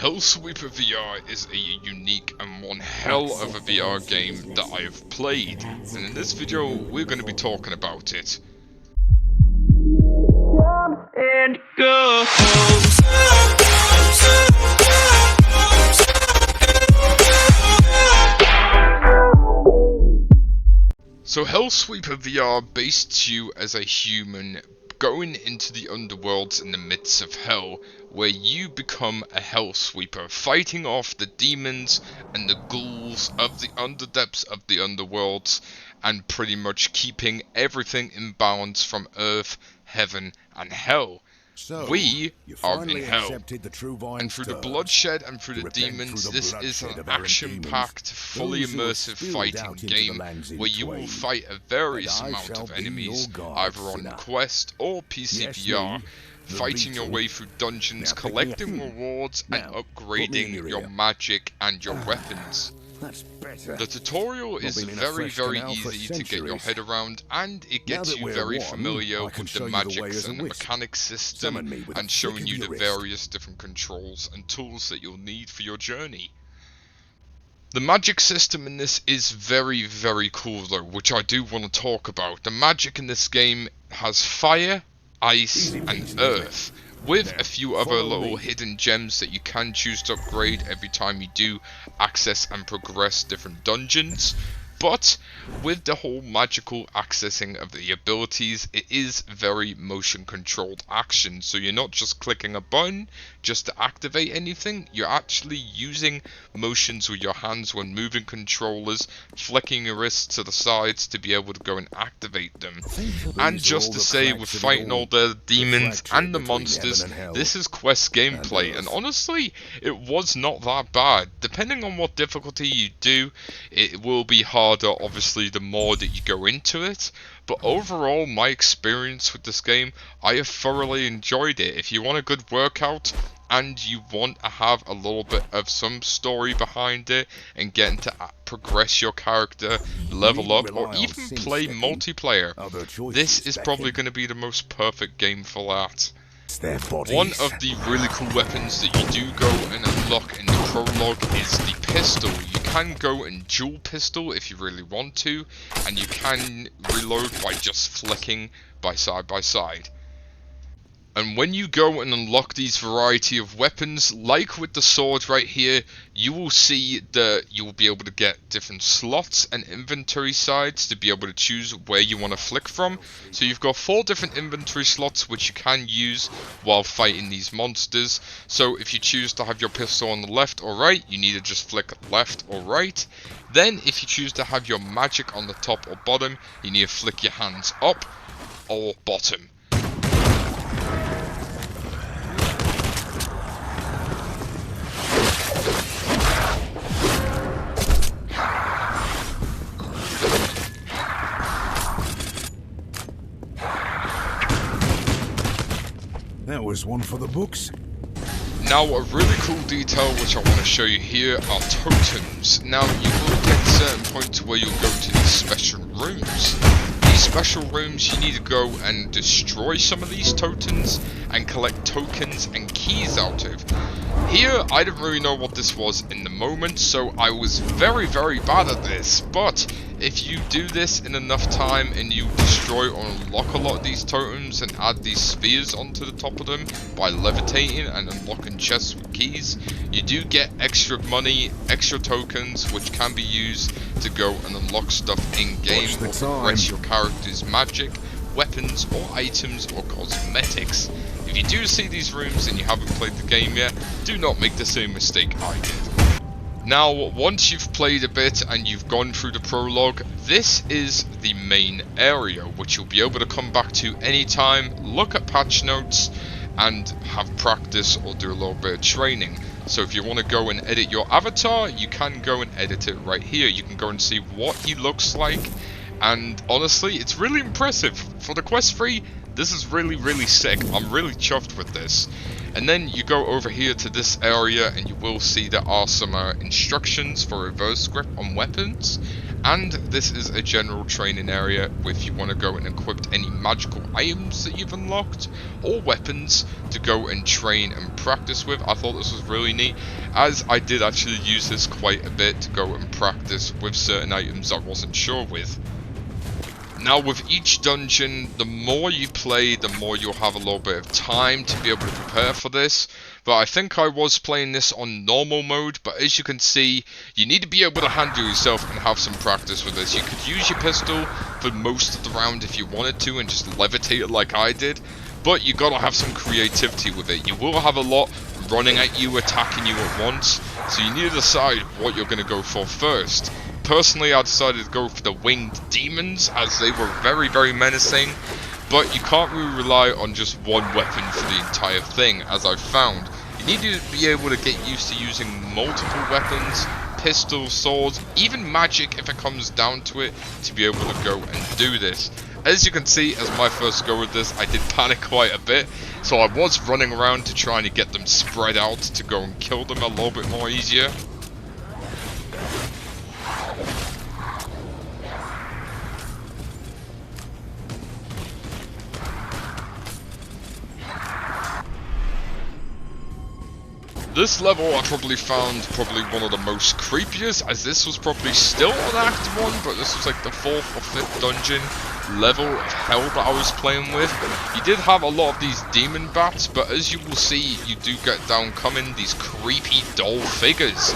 Hellsweeper VR is a unique and one hell of a VR game that I have played, and in this video we're going to be talking about it. And go. So Hellsweeper VR based you as a human going into the underworlds in the midst of hell, where you become a Hellsweeper, fighting off the demons and the ghouls of the underdepths of the underworlds, and pretty much keeping everything in balance from earth, heaven, and hell. So, we are in hell, the and through the bloodshed and through the demons, this is an action-packed, fully immersive fighting game where you will fight a various amount of enemies, either on Quest or PCVR, fighting your way through dungeons, collecting rewards, and upgrading your magic and your weapons. The tutorial is very easy to get your head around, and it gets you very familiar with the magics and the mechanics system, and showing you the various different controls and tools that you'll need for your journey. The magic system in this is very cool though, which I do want to talk about. The magic in this game has fire, ice, and earth, with a few other little hidden gems that you can choose to upgrade every time you do access and progress different dungeons. But with the whole magical accessing of the abilities, it is very motion controlled action, so you're not just clicking a button just to activate anything, you're actually using motions with your hands when moving controllers, flicking your wrists to the sides to be able to go and activate them. And just to say, with fighting all the demons and the monsters, this is Quest gameplay, and honestly, it was not that bad. Depending on what difficulty you do, it will be harder obviously the more that you go into it, but overall my experience with this game, I have thoroughly enjoyed it. If you want a good workout and you want to have a little bit of some story behind it and getting to progress your character, level up, or even play multiplayer, this is probably going to be the most perfect game for that. One of the really cool weapons that you do go and unlock in the prologue is the pistol. You can go and dual pistol if you really want to, and you can reload by just flicking by side. And when you go and unlock these variety of weapons, like with the sword right here, you will see that you will be able to get different slots and inventory sides to be able to choose where you want to flick from. So you've got 4 different inventory slots which you can use while fighting these monsters. So if you choose to have your pistol on the left or right, you need to just flick left or right. Then if you choose to have your magic on the top or bottom, you need to flick your hands up or bottom. That was one for the books. Now, a really cool detail which I want to show you here are totems. Now, you will get certain points where you'll go to these special rooms. These special rooms, you need to go and destroy some of these totems and collect tokens and keys out of. Here, I didn't really know what this was in the moment, so I was very bad at this, but if you do this in enough time and you destroy or unlock a lot of these totems and add these spheres onto the top of them by levitating and unlocking chests with keys, you do get extra money, extra tokens, which can be used to go and unlock stuff in game or progress your character's magic, weapons or items or cosmetics. If you do see these rooms and you haven't played the game yet, do not make the same mistake I did. Now, once you've played a bit and you've gone through the prologue, this is the main area, which you'll be able to come back to anytime, look at patch notes, and have practice or do a little bit of training. So if you want to go and edit your avatar, you can go and edit it right here. You can go and see what he looks like, and honestly, it's really impressive. For the Quest 3, this is really sick. I'm really chuffed with this. And then you go over here to this area and you will see there are some instructions for reverse grip on weapons. And this is a general training area if you want to go and equip any magical items that you've unlocked or weapons to go and train and practice with. I thought this was really neat, as I did actually use this quite a bit to go and practice with certain items I wasn't sure with. Now with each dungeon, the more you play, the more you'll have a little bit of time to be able to prepare for this. But I think I was playing this on normal mode, but as you can see, you need to be able to handle yourself and have some practice with this. You could use your pistol for most of the round if you wanted to and just levitate it like I did, but you gotta have some creativity with it. You will have a lot running at you, attacking you at once, so you need to decide what you're gonna go for first. Personally, I decided to go for the winged demons, as they were very, very menacing, but you can't really rely on just one weapon for the entire thing, as I've found. You need to be able to get used to using multiple weapons, pistols, swords, even magic if it comes down to it, to be able to go and do this. As you can see, as my first go with this, I did panic quite a bit, so I was running around to try and get them spread out to go and kill them a little bit more easier. This level I probably found one of the most creepiest, as this was probably still on Act 1, but this was like the 4th or 5th dungeon level of hell that I was playing with. You did have a lot of these demon bats, but as you will see, you do get down coming these creepy doll figures,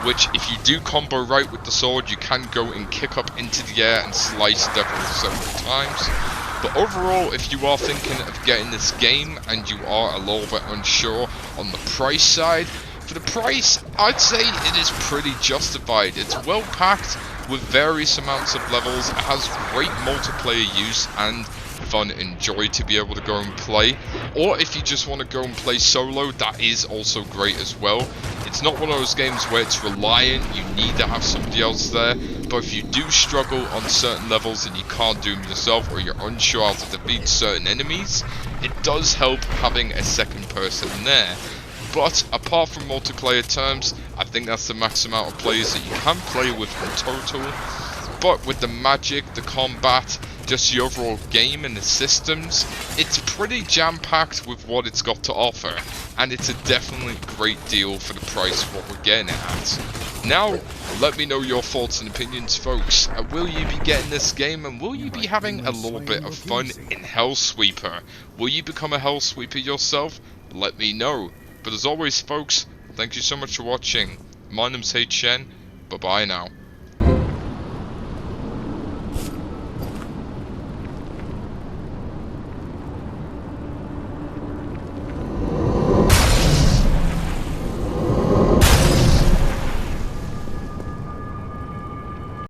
which if you do combo right with the sword, you can go and kick up into the air and slice devils several times. But overall, if you are thinking of getting this game and you are a little bit unsure on the price side, for the price, I'd say it is pretty justified. It's well packed with various amounts of levels, it has great multiplayer use and fun and joy to be able to go and play. Or if you just want to go and play solo, that is also great as well. It's not one of those games where it's reliant, you need to have somebody else there, but if you do struggle on certain levels and you can't do them yourself, or you're unsure how to defeat certain enemies, it does help having a second person there. But apart from multiplayer terms, I think that's the max amount of players that you can play with in total. But with the magic, the combat, just the overall game and the systems, it's pretty jam-packed with what it's got to offer, and it's a definitely great deal for the price of what we're getting at. Now, let me know your thoughts and opinions, folks. Will you be getting this game, and will you be having a little bit of fun in Hellsweeper? Will you become a Hellsweeper yourself? Let me know. But as always, folks, thank you so much for watching. My name's HN. Bye-bye now.